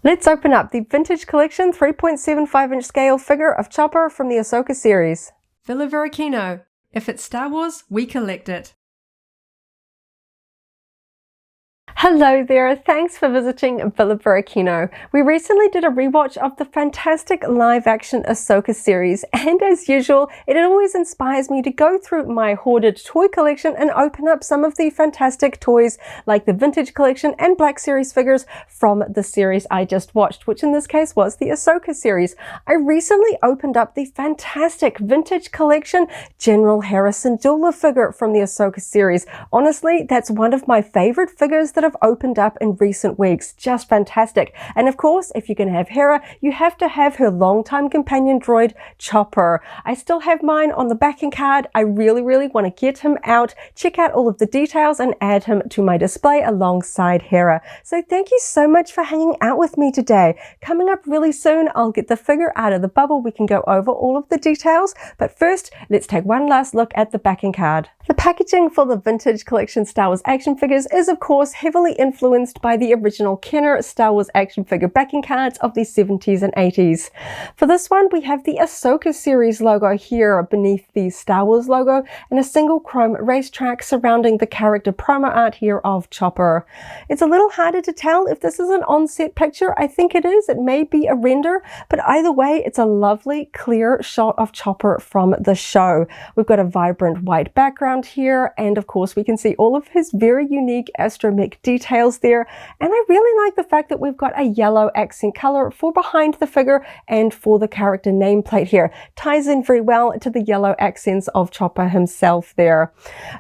Let's open up the Vintage Collection 3.75-inch scale figure of Chopper from the Ahsoka series. Varykino. If it's Star Wars, we collect it. Hello there, thanks for visiting Varykino. We recently did a rewatch of the fantastic live-action Ahsoka series, and as usual, it always inspires me to go through my hoarded toy collection and open up some of the fantastic toys like the Vintage Collection and Black Series figures from the series I just watched, which in this case was the Ahsoka series. I recently opened up the fantastic Vintage Collection General Harrison Dueler figure from the Ahsoka series. Honestly, that's one of my favorite figures that I've opened up in recent weeks. Just fantastic. And of course, if you're going to have Hera, you have to have her longtime companion droid, Chopper. I still have mine on the backing card. I really want to get him out, check out all of the details, and add him to my display alongside Hera. So thank you so much for hanging out with me today. Coming up really soon, I'll get the figure out of the bubble. We can go over all of the details. But first, let's take one last look at the backing card. The packaging for the Vintage Collection Star Wars action figures is of course heavily influenced by the original Kenner Star Wars action figure backing cards of the 70s and 80s. For this one, we have the Ahsoka series logo here beneath the Star Wars logo and a single chrome racetrack surrounding the character promo art here of Chopper. It's a little harder to tell if this is an on-set picture. I think it is. It may be a render, but either way, it's a lovely, clear shot of Chopper from the show. We've got a vibrant white background here, and of course we can see all of his very unique astromech details there, and I really like the fact that we've got a yellow accent color for behind the figure and for the character nameplate here. Ties in very well to the yellow accents of Chopper himself there.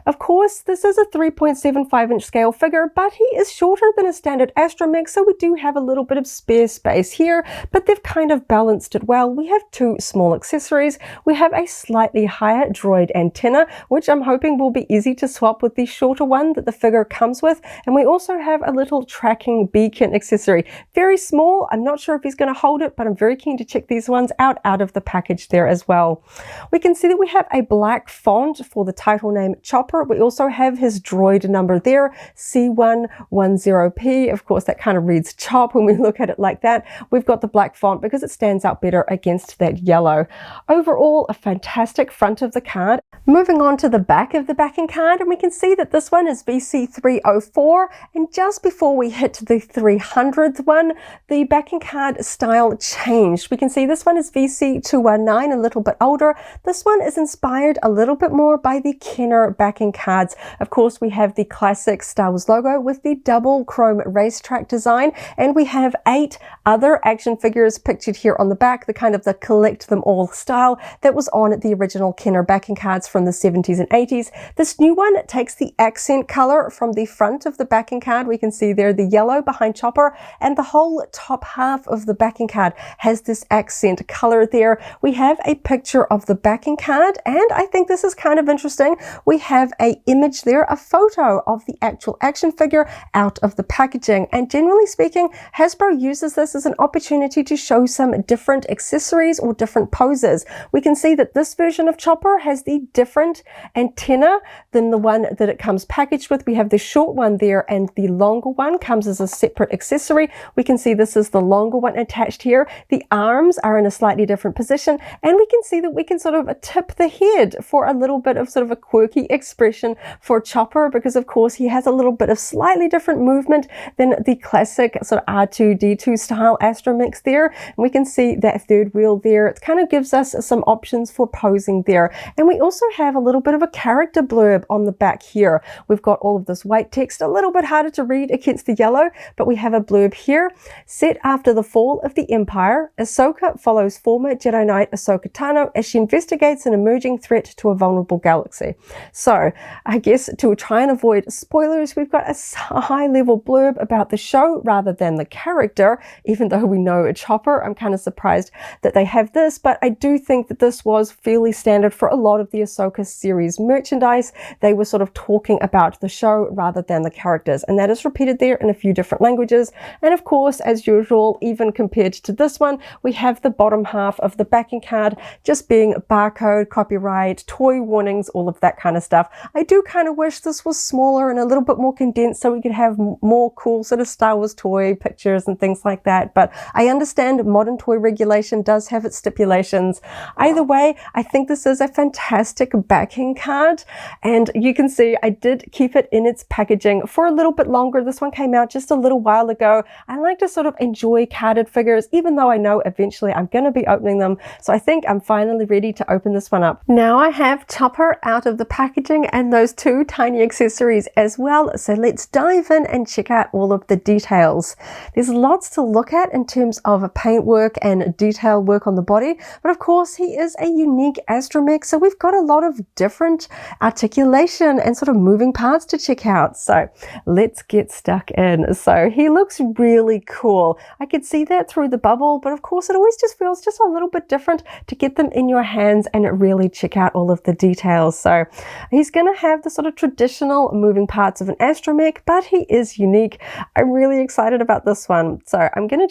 Of course, this is a 3.75-inch scale figure, but he is shorter than a standard astromech, so we do have a little bit of spare space here, but they've kind of balanced it well. We have two small accessories. We have a slightly higher droid antenna, which I'm hoping will be easy to swap with the shorter one that the figure comes with, and we also have a little tracking beacon accessory. Very small. I'm not sure if he's going to hold it, but I'm very keen to check these ones out of the package there as well. We can see that we have a black font for the title name Chopper. We also have his droid number there, C1-10P. Of course, that kind of reads Chop when we look at it like that. We've got the black font because it stands out better against that yellow. Overall, a fantastic front of the card. Moving on to the back of the backing card, and we can see that this one is VC304, and just before we hit the 300th one, the backing card style changed. We can see this one is VC219, a little bit older. This one is inspired a little bit more by the Kenner backing cards. Of course, we have the classic Star Wars logo with the double chrome racetrack design, and we have 8 other action figures pictured here on the back, the kind of the collect them all style that was on the original Kenner backing cards from the 70s and 80s. This new one takes the accent color from the front of the backing card. We can see there the yellow behind Chopper, and the whole top half of the backing card has this accent color there. We have a picture of the backing card, and I think this is kind of interesting. We have a image there, a photo of the actual action figure out of the packaging, and generally speaking, Hasbro uses this as an opportunity to show some different accessories or different poses. We can see that this version of Chopper has the different antenna than the one that it comes packaged with. We have the short one there, and the longer one comes as a separate accessory. We can see this is the longer one attached here. The arms are in a slightly different position, and we can see that we can sort of tip the head for a little bit of sort of a quirky expression for Chopper, because of course he has a little bit of slightly different movement than the classic sort of R2-D2 style astromechs there. And we can see that third wheel there. It kind of gives us some options for posing there. And we also have a little bit of a character blurb on the back here. We've got all of this white text, a little bit harder to read against the yellow, but we have a blurb here. Set after the fall of the Empire, Ahsoka follows former Jedi Knight Ahsoka Tano as she investigates an emerging threat to a vulnerable galaxy. So I guess to try and avoid spoilers, we've got a high-level blurb about the show rather than the character, even though we know a Chopper. I'm kind of surprised that they have this, but I do think that this was fairly standard for a lot of the Ahsoka series merchandise. They were sort of talking about the show rather than the characters. is, and that is repeated there in a few different languages. And of course, as usual, even compared to this one, we have the bottom half of the backing card just being barcode, copyright, toy warnings, all of that kind of stuff. I do kind of wish this was smaller and a little bit more condensed so we could have more cool sort of Star Wars toy pictures and things like that, but I understand modern toy regulation does have its stipulations. Either way, I think this is a fantastic backing card, and you can see I did keep it in its packaging for a little bit longer. This one came out just a little while ago. I like to sort of enjoy carded figures, even though I know eventually I'm going to be opening them, so I think I'm finally ready to open this one up. Now I have Chopper out of the packaging and those two tiny accessories as well, so let's dive in and check out all of the details. There's lots to look at in terms of paintwork and detail work on the body, but of course he is a unique astromech, so we've got a lot of different articulation and sort of moving parts to check out. So let's get stuck in. So he looks really cool. I could see that through the bubble, but of course it always just feels just a little bit different to get them in your hands and really check out all of the details. So he's going to have the sort of traditional moving parts of an astromech, but he is unique. I'm really excited about this one. So I'm going to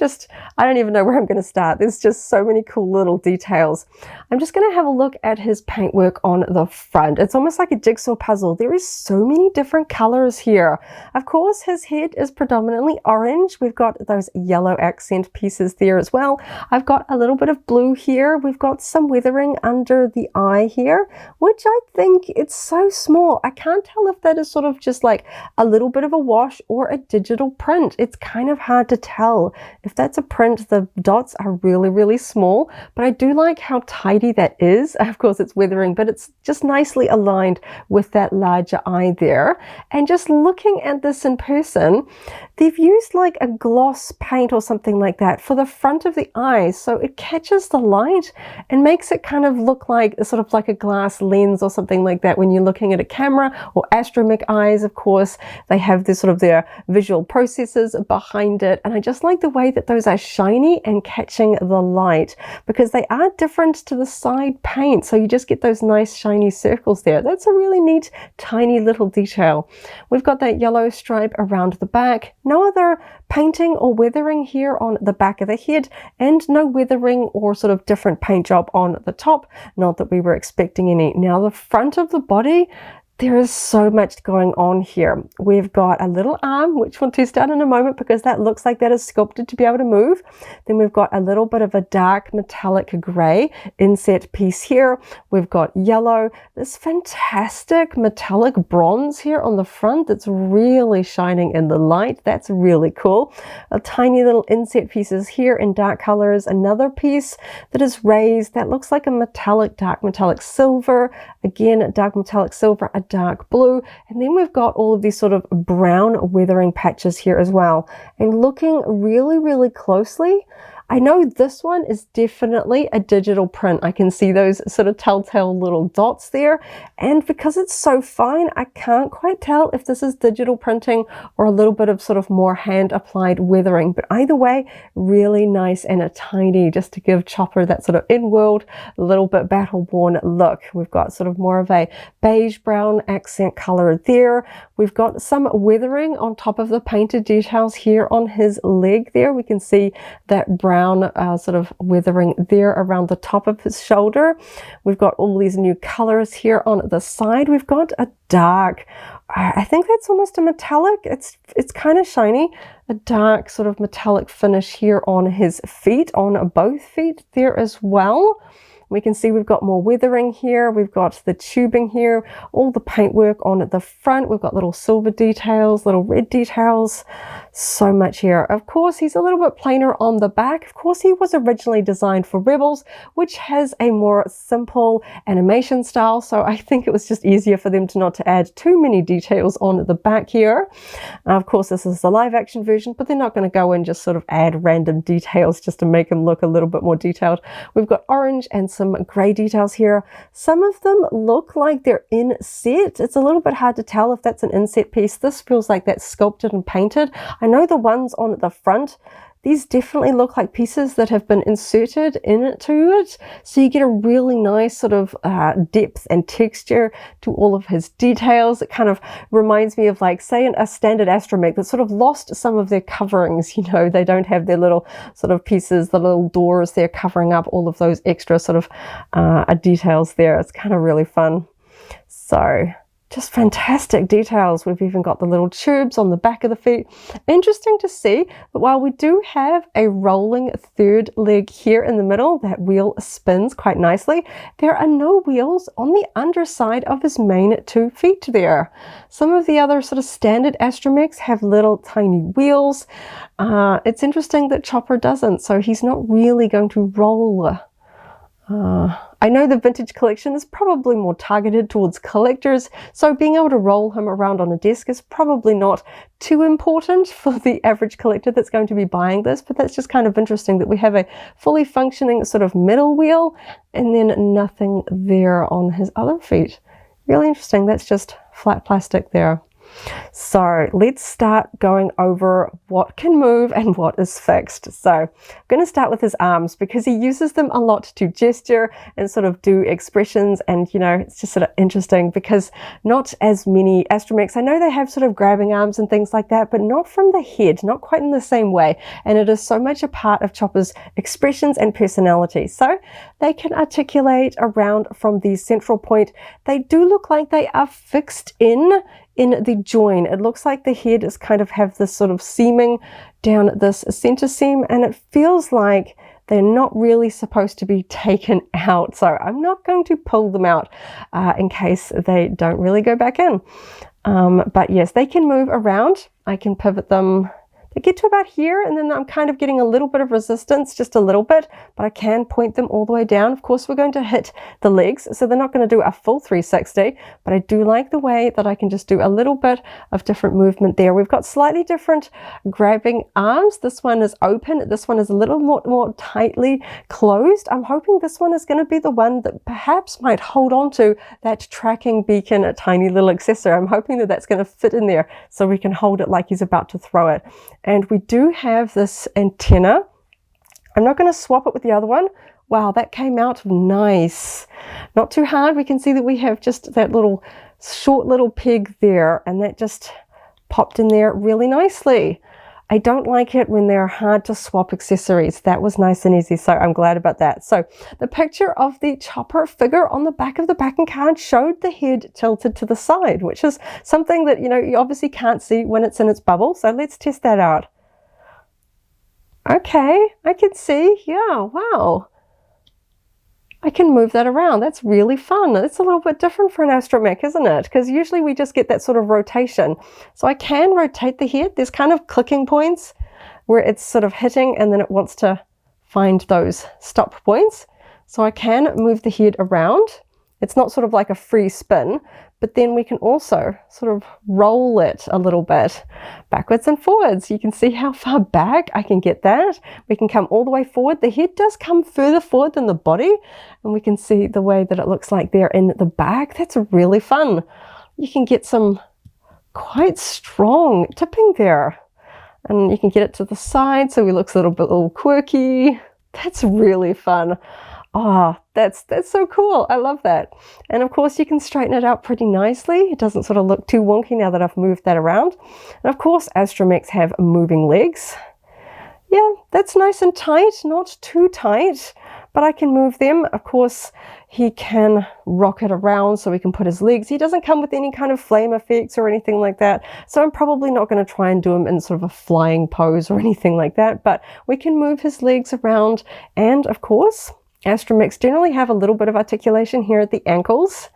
I don't even know where I'm going to start. There's just so many cool little details. I'm just going to have a look at his paintwork on the front. It's almost like a jigsaw puzzle. There is so many different colors here. Of course, his head is predominantly orange. We've got those yellow accent pieces there as well. I've got a little bit of blue here. We've got some weathering under the eye here, which I think it's so small. I can't tell if that is sort of just like a little bit of a wash or a digital print. It's kind of hard to tell. If that's a print, the dots are really, really small, but I do like how tidy that is. Of course, it's weathering, but it's just nicely aligned with that larger eye there. And just looking at this in person, they've used like a gloss paint or something like that for the front of the eye, so it catches the light and makes it kind of look like sort of like a glass lens or something like that when you're looking at a camera. Or astromech eyes, of course, they have this sort of their visual processors behind it, and I just like the way that those are shiny and catching the light, because they are different to the side paint, so you just get those nice shiny circles there. That's a really neat tiny little detail. We've got that yellow stripe around the back. No other painting or weathering here on the back of the head, and no weathering or sort of different paint job on the top, not that we were expecting any. Now the front of the body, there is so much going on here. We've got a little arm, which we'll test out in a moment because that looks like that is sculpted to be able to move. Then we've got a little bit of a dark metallic gray inset piece here. We've got yellow, this fantastic metallic bronze here on the front that's really shining in the light. That's really cool. A tiny little inset pieces here in dark colors. Another piece that is raised that looks like a metallic, dark metallic silver. Again, a dark metallic silver, a dark blue, and then we've got all of these sort of brown weathering patches here as well. And looking really, really closely, I know this one is definitely a digital print. I can see those sort of telltale little dots there, and because it's so fine, I can't quite tell if this is digital printing or a little bit of sort of more hand applied weathering, but either way, really nice and a tiny, just to give Chopper that sort of in-world, little bit battle-worn look. We've got sort of more of a beige brown accent color there. We've got some weathering on top of the painted details here on his leg there. We can see that brown sort of weathering there around the top of his shoulder. We've got all these new colors here on the side. We've got a dark, I think that's almost a metallic. It's kind of shiny. A dark sort of metallic finish here on his feet, on both feet there as well. We can see we've got more weathering here. We've got the tubing here, all the paintwork on the front. We've got little silver details, little red details, so much here. Of course, he's a little bit plainer on the back. Of course, he was originally designed for Rebels, which has a more simple animation style. So I think it was just easier for them to not to add too many details on the back here. Of course, this is the live action version, but they're not going to go and just sort of add random details just to make him look a little bit more detailed. We've got orange and some gray details here. Some of them look like they're inset. It's a little bit hard to tell if that's an inset piece. This feels like that's sculpted and painted. I know the ones on the front, these definitely look like pieces that have been inserted into it. So you get a really nice sort of depth and texture to all of his details. It kind of reminds me of, like, say, a standard astromech that sort of lost some of their coverings. You know, they don't have their little sort of pieces, the little doors there covering up all of those extra sort of details there. It's kind of really fun. So just fantastic details. We've even got the little tubes on the back of the feet. Interesting to see that while we do have a rolling third leg here in the middle, that wheel spins quite nicely, there are no wheels on the underside of his main 2 feet there. Some of the other sort of standard astromechs have little tiny wheels. It's interesting that Chopper doesn't, so he's not really going to roll. I know the vintage collection is probably more targeted towards collectors, so being able to roll him around on a desk is probably not too important for the average collector that's going to be buying this, but that's just kind of interesting that we have a fully functioning sort of middle wheel and then nothing there on his other feet. Really interesting. That's just flat plastic there. So let's start going over what can move and what is fixed. So I'm going to start with his arms because he uses them a lot to gesture and sort of do expressions, and you know, it's just sort of interesting because not as many astromechs, I know they have sort of grabbing arms and things like that, but not from the head, not quite in the same way, and it is so much a part of Chopper's expressions and personality. So they can articulate around from the central point. They do look like they are fixed in the join. It looks like the head is kind of have this sort of seaming down this center seam, and it feels like they're not really supposed to be taken out. So I'm not going to pull them out in case they don't really go back in. But yes, they can move around. I can pivot them. They get to about here, and then I'm kind of getting a little bit of resistance, just a little bit, but I can point them all the way down. Of course, we're going to hit the legs, so they're not going to do a full 360, but I do like the way that I can just do a little bit of different movement there. We've got slightly different grabbing arms. This one is open. This one is a little more tightly closed. I'm hoping this one is going to be the one that perhaps might hold on to that tracking beacon, a tiny little accessory. I'm hoping that that's going to fit in there so we can hold it like he's about to throw it. And we do have this antenna. I'm not going to swap it with the other one. Wow, that came out nice. Not too hard. We can see that we have just that little short little peg there, and that just popped in there really nicely. I don't like it when they're hard to swap accessories. That was nice and easy, so I'm glad about that. So the picture of the Chopper figure on the back of the backing card showed the head tilted to the side, which is something that, you know, you obviously can't see when it's in its bubble. So let's test that out. Okay, I can see. Yeah, wow. I can move that around. That's really fun. It's a little bit different for an astromech, isn't it? Because usually we just get that sort of rotation. So I can rotate the head. There's kind of clicking points where it's sort of hitting and then it wants to find those stop points. So I can move the head around. It's not sort of like a free spin, but then we can also sort of roll it a little bit backwards and forwards. You can see how far back I can get that. We can come all the way forward. The head does come further forward than the body, and we can see the way that it looks like there in the back. That's really fun. You can get some quite strong tipping there, and you can get it to the side so it looks a little quirky. That's really fun. Oh, that's so cool. I love that. And of course you can straighten it out pretty nicely. It doesn't sort of look too wonky now that I've moved that around. And of course astromechs have moving legs. Yeah, that's nice and tight, not too tight, but I can move them. Of course he can rock it around so we can put his legs. He doesn't come with any kind of flame effects or anything like that. So I'm probably not going to try and do him in sort of a flying pose or anything like that, but we can move his legs around. And of course, astromechs generally have a little bit of articulation here at the ankles.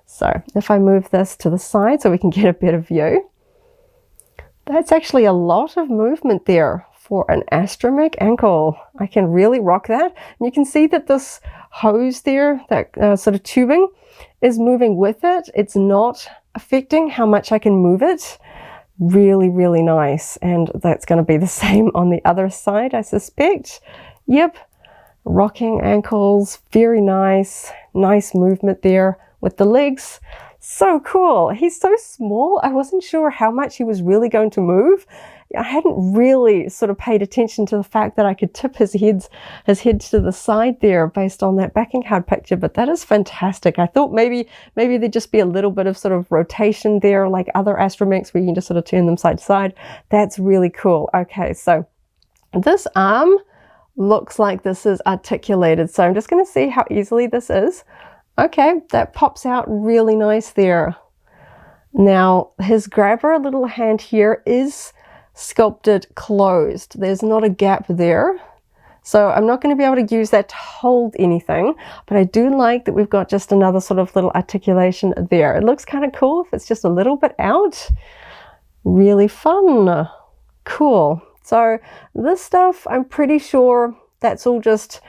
So if I move this to the side so we can get a better view, that's actually a lot of movement there for an astromech ankle. I can really rock that. And you can see that this hose there, that sort of tubing, is moving with it. It's not affecting how much I can move it. Really, really nice. And that's going to be the same on the other side, I suspect. Yep. Rocking ankles, very nice. Nice movement there with the legs. So cool. He's so small. I wasn't sure how much he was really going to move. I hadn't really sort of paid attention to the fact that I could tip his head to the side there based on that backing card picture, but that is fantastic. I thought maybe there'd just be a little bit of sort of rotation there like other astromechs where you can just sort of turn them side to side. That's really cool. Okay, so this arm looks like this is articulated, so I'm just going to see how easily this is. Okay, that pops out really nice there. Now his grabber little hand here is sculpted closed. There's not a gap there, so I'm not going to be able to use that to hold anything, but I do like that we've got just another sort of little articulation there. It looks kind of cool if it's just a little bit out. Really fun. Cool. So this stuff, I'm pretty sure that's all just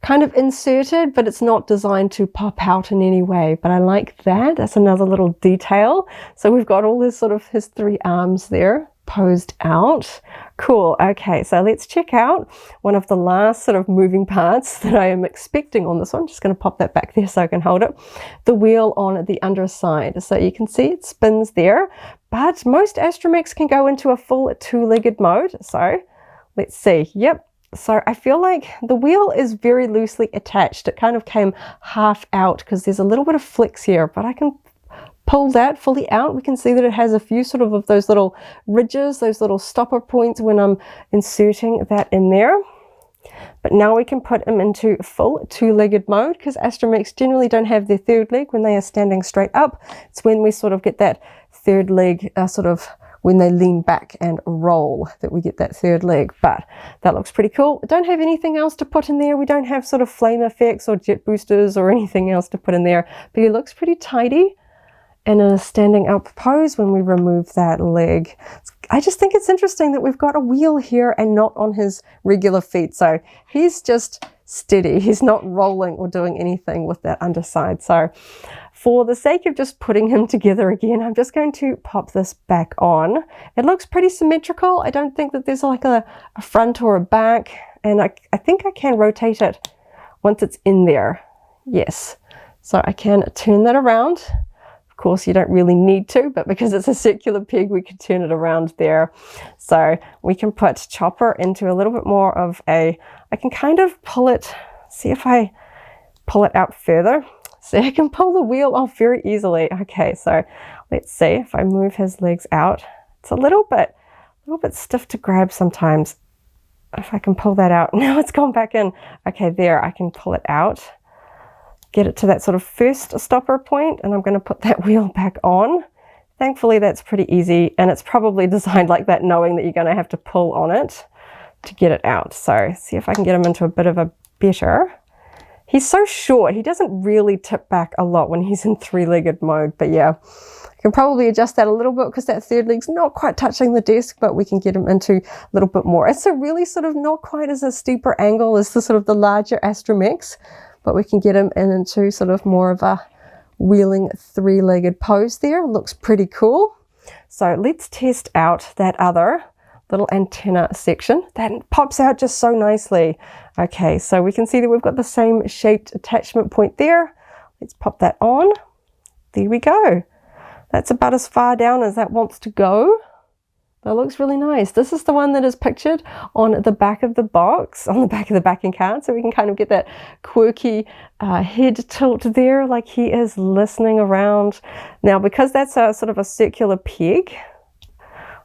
kind of inserted, but it's not designed to pop out in any way. But I like that. That's another little detail. So we've got all this sort of his three arms there posed out. Cool. Okay, so let's check out one of the last sort of moving parts that I am expecting on this one. Just going to pop that back there so I can hold it. The wheel on the underside. So you can see it spins there, but most astromechs can go into a full two-legged mode. So let's see. Yep. So I feel like the wheel is very loosely attached. It kind of came half out because there's a little bit of flex here, but I can pull that fully out. We can see that it has a few sort of those little ridges, those little stopper points when I'm inserting that in there. But now we can put them into full two-legged mode because astromechs generally don't have their third leg when they are standing straight up. It's when we sort of get that third leg sort of when they lean back and roll that we get that third leg. But that looks pretty cool. Don't have anything else to put in there. We don't have sort of flame effects or jet boosters or anything else to put in there, but it looks pretty tidy and in a standing up pose when we remove that leg. I just think it's interesting that we've got a wheel here and not on his regular feet. So he's just steady. He's not rolling or doing anything with that underside. So for the sake of just putting him together again, I'm just going to pop this back on. It looks pretty symmetrical. I don't think that there's like a front or a back, and I think I can rotate it once it's in there. Yes, so I can turn that around. Of course, you don't really need to, but because it's a circular peg, we can turn it around there. So we can put Chopper into a little bit more of I can kind of pull it, see if I pull it out further. So I can pull the wheel off very easily. Okay, so let's see if I move his legs out. It's a little bit stiff to grab sometimes. If I can pull that out. Now it's gone back in. Okay, there, I can pull it out. Get it to that sort of first stopper point, and I'm going to put that wheel back on. Thankfully, that's pretty easy, and it's probably designed like that, knowing that you're going to have to pull on it to get it out. So see if I can get him into a bit of a better. He's so short, he doesn't really tip back a lot when he's in three-legged mode, but yeah, I can probably adjust that a little bit because that third leg's not quite touching the desk, but we can get him into a little bit more. It's a really sort of not quite as a steeper angle as the sort of the larger astromechs, but we can get him into sort of more of a wheeling three-legged pose there. Looks pretty cool. So let's test out that other little antenna section. That pops out just so nicely. Okay, so we can see that we've got the same shaped attachment point there. Let's pop that on. There we go. That's about as far down as that wants to go. That looks really nice. This is the one that is pictured on the back of the box, on the back of the backing card, so we can kind of get that quirky head tilt there, like he is listening around. Now, because that's a sort of a circular peg,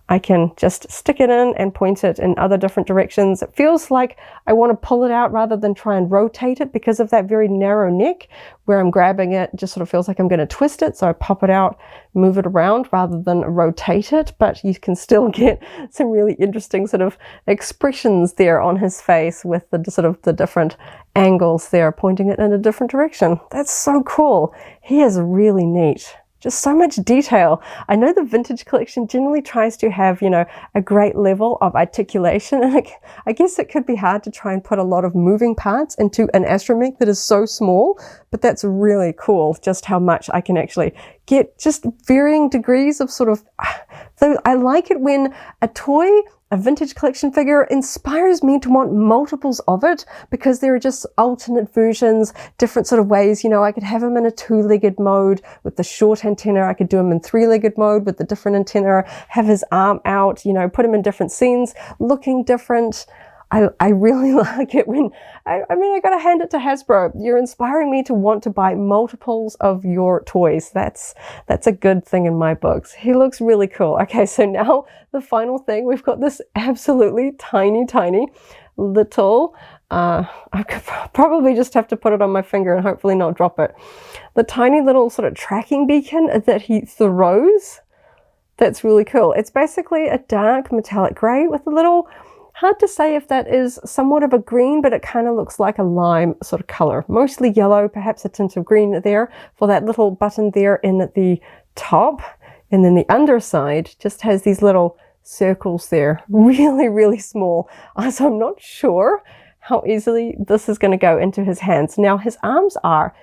I can just stick it in and point it in other different directions. It feels like I want to pull it out rather than try and rotate it because of that very narrow neck where I'm grabbing it. It just sort of feels like I'm going to twist it. So I pop it out, move it around rather than rotate it. But you can still get some really interesting sort of expressions there on his face with the sort of the different angles there, pointing it in a different direction. That's so cool. He is really neat. Just so much detail. I know the vintage collection generally tries to have, you know, a great level of articulation, and I guess it could be hard to try and put a lot of moving parts into an astromech that is so small, but that's really cool just how much I can actually get, just varying degrees of sort of, so I like it when a toy a vintage collection figure inspires me to want multiples of it, because there are just alternate versions, different sort of ways. You know, I could have him in a 2-legged mode with the short antenna. I could do him in 3-legged mode with the different antenna, have his arm out, you know, put him in different scenes, looking different. I really like it when, I mean, I gotta hand it to Hasbro. You're inspiring me to want to buy multiples of your toys. That's a good thing in my books. He looks really cool. Okay, so now the final thing, we've got this absolutely tiny little, I could probably just have to put it on my finger and hopefully not drop it. The tiny little sort of tracking beacon that he throws. That's really cool. It's basically a dark metallic gray with a little, hard to say if that is somewhat of a green, but it kind of looks like a lime sort of color. Mostly yellow, perhaps a tint of green there for that little button there in the top. And then the underside just has these little circles there. Really small. So I'm not sure how easily this is going to go into his hands. Now his arms are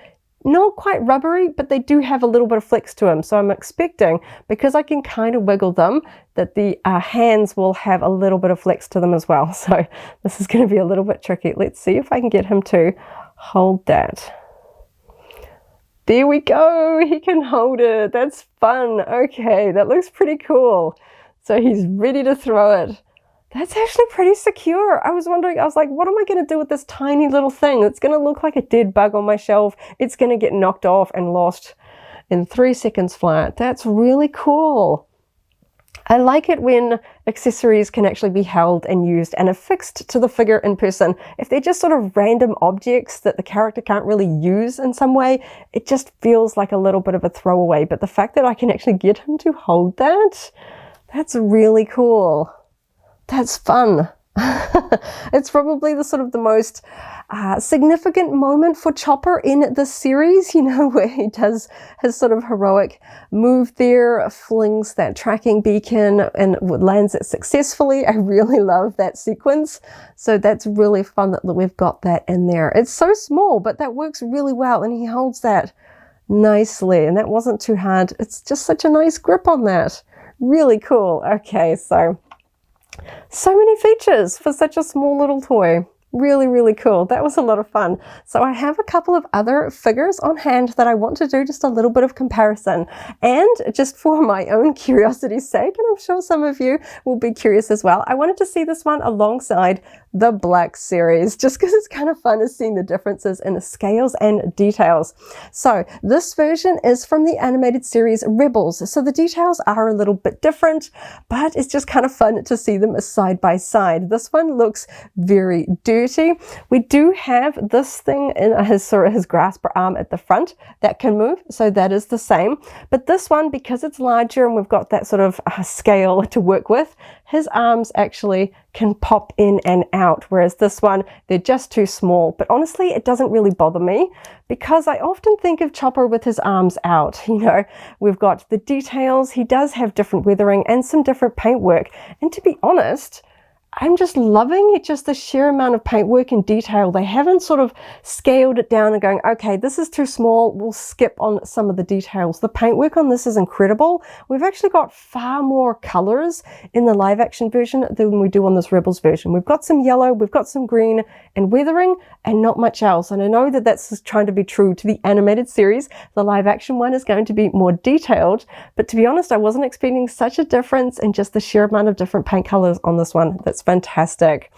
not quite rubbery, but they do have a little bit of flex to them. So I'm expecting, because I can kind of wiggle them, that the hands will have a little bit of flex to them as well. So this is going to be a little bit tricky. Let's see if I can get him to hold that. There we go. He can hold it. That's fun. Okay, that looks pretty cool. So he's ready to throw it. That's actually pretty secure. I was wondering, I was like, what am I going to do with this tiny little thing? It's going to look like a dead bug on my shelf. It's going to get knocked off and lost in 3 seconds flat. That's really cool. I like it when accessories can actually be held and used and affixed to the figure in person. If they're just sort of random objects that the character can't really use in some way, it just feels like a little bit of a throwaway. But the fact that I can actually get him to hold that, that's really cool. That's fun. It's probably the sort of the most significant moment for Chopper in the series, you know, where he does his sort of heroic move there, flings that tracking beacon and lands it successfully. I really love that sequence. So that's really fun that we've got that in there. It's so small, but that works really well, and he holds that nicely, and that wasn't too hard. It's just such a nice grip on that. Really cool. Okay, so many features for such a small little toy. Really cool. That was a lot of fun. So I have a couple of other figures on hand that I want to do just a little bit of comparison, and just for my own curiosity's sake, and I'm sure some of you will be curious as well, I wanted to see this one alongside the Black series, just because it's kind of fun to seeing the differences in the scales and details. So this version is from the animated series Rebels, so the details are a little bit different, but it's just kind of fun to see them side by side. This one looks very dirty. We do have this thing in his grasper arm at the front that can move, so that is the same. But this one, because it's larger and we've got that sort of scale to work with, his arms actually can pop in and out, whereas this one, they're just too small. But honestly, it doesn't really bother me, because I often think of Chopper with his arms out. You know, we've got the details, he does have different weathering and some different paintwork, and to be honest, I'm just loving it, just the sheer amount of paintwork and detail. They haven't sort of scaled it down and going, okay, this is too small, we'll skip on some of the details. The paintwork on this is incredible. We've actually got far more colors in the live action version than we do on this Rebels version. We've got some yellow, we've got some green and weathering, and not much else. And I know that that's trying to be true to the animated series. The live action one is going to be more detailed, but to be honest, I wasn't expecting such a difference in just the sheer amount of different paint colors on this one. That's fantastic.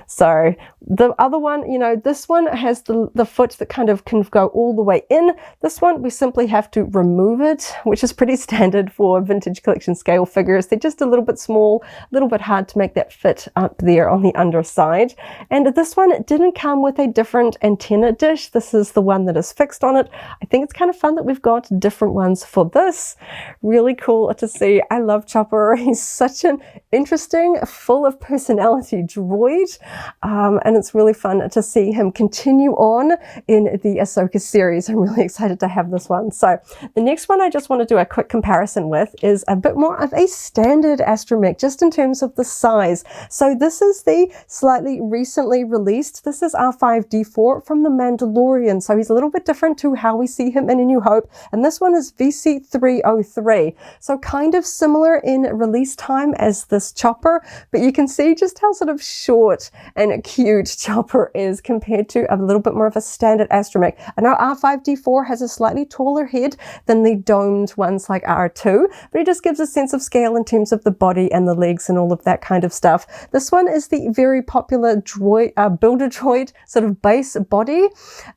So the other one, you know, this one has the foot that kind of can go all the way in. This one, we simply have to remove it, which is pretty standard for vintage collection scale figures. They're just a little bit small, a little bit hard to make that fit up there on the underside. And this one didn't come with a different antenna dish. This is the one that is fixed on it. I think it's kind of fun that we've got different ones for this. Really cool to see. I love Chopper. He's such an interesting, full of personality personality droid, and it's really fun to see him continue on in the Ahsoka series. I'm really excited to have this one. So the next one I just want to do a quick comparison with is a bit more of a standard astromech, just in terms of the size. So this is the slightly recently released, this is R5D4 from The Mandalorian. So he's a little bit different to how we see him in A New Hope, and this one is VC304. So kind of similar in release time as this Chopper, but you can see just how sort of short and cute Chopper is compared to a little bit more of a standard astromech. I know R5D4 has a slightly taller head than the domed ones like R2, but it just gives a sense of scale in terms of the body and the legs and all of that kind of stuff. This one is the very popular droid, builder droid sort of base body.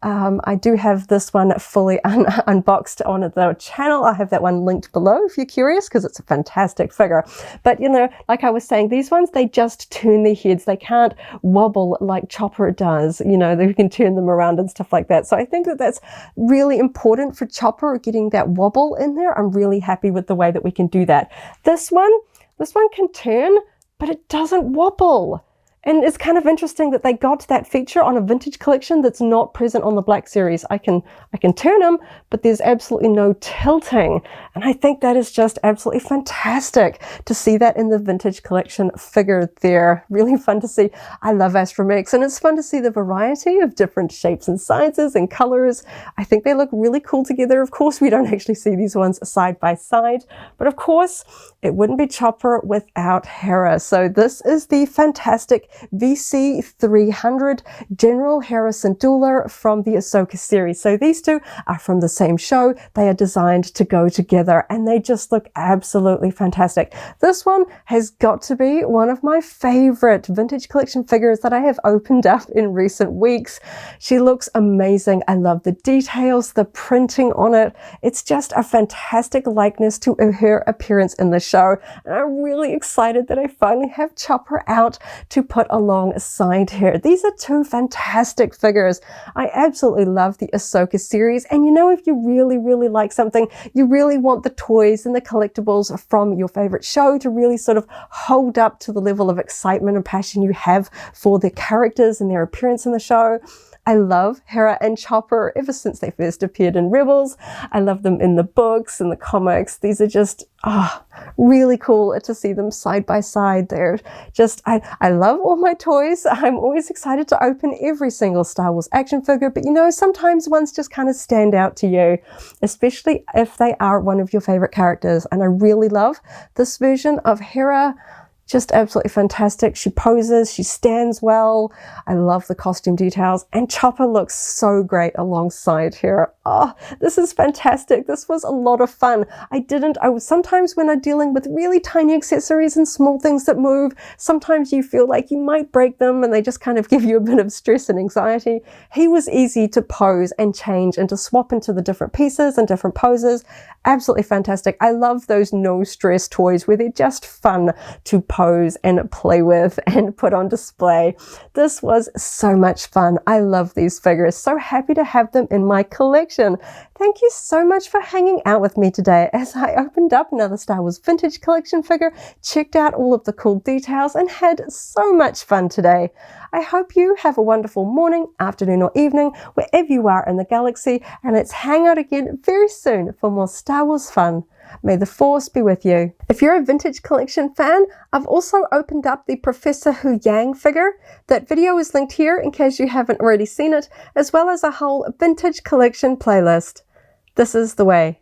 I do have this one fully unboxed on the channel. I have that one linked below if you're curious, because it's a fantastic figure. But you know, like I was saying, these ones, they just turn their heads. They can't wobble like Chopper does. You know, they can turn them around and stuff like that. So I think that that's really important for Chopper, getting that wobble in there. I'm really happy with the way that we can do that. This one can turn, but it doesn't wobble. And it's kind of interesting that they got that feature on a vintage collection that's not present on the Black Series. I can turn them, but there's absolutely no tilting. And I think that is just absolutely fantastic to see that in the vintage collection figure there. Really fun to see. I love astromechs, and it's fun to see the variety of different shapes and sizes and colors. I think they look really cool together. Of course, we don't actually see these ones side by side, but of course, it wouldn't be Chopper without Hera. So this is the fantastic VC300 General Hera Syndulla from the Ahsoka series. So these two are from the same show. They are designed to go together, and they just look absolutely fantastic. This one has got to be one of my favorite vintage collection figures that I have opened up in recent weeks. She looks amazing. I love the details, the printing on it. It's just a fantastic likeness to her appearance in the show, and I'm really excited that I finally have Chopper out to put alongside her. These are two fantastic figures. I absolutely love the Ahsoka series, and you know, if you really like something, you really want the toys and the collectibles from your favorite show to really sort of hold up to the level of excitement and passion you have for the characters and their appearance in the show. I love Hera and Chopper ever since they first appeared in Rebels. I love them in the books and the comics. These are just really cool to see them side by side. They're just, I love all my toys. I'm always excited to open every single Star Wars action figure, but you know, sometimes ones just kind of stand out to you, especially if they are one of your favorite characters. And I really love this version of Hera. Just absolutely fantastic. She poses, she stands well. I love the costume details, and Chopper looks so great alongside her. Oh, this is fantastic. This was a lot of fun. Sometimes when I'm dealing with really tiny accessories and small things that move, sometimes you feel like you might break them and they just kind of give you a bit of stress and anxiety. He was easy to pose and change and to swap into the different pieces and different poses. Absolutely fantastic. I love those no stress toys where they're just fun to pose and play with and put on display. This was so much fun. I love these figures. So happy to have them in my collection. Thank you so much for hanging out with me today as I opened up another Star Wars vintage collection figure, checked out all of the cool details, and had so much fun today. I hope you have a wonderful morning, afternoon, or evening, wherever you are in the galaxy, and let's hang out again very soon for more Star Wars fun. May the Force be with you. If you're a vintage collection fan, I've also opened up the Professor Hu Yang figure. That video is linked here in case you haven't already seen it, as well as a whole vintage collection playlist. This is the way.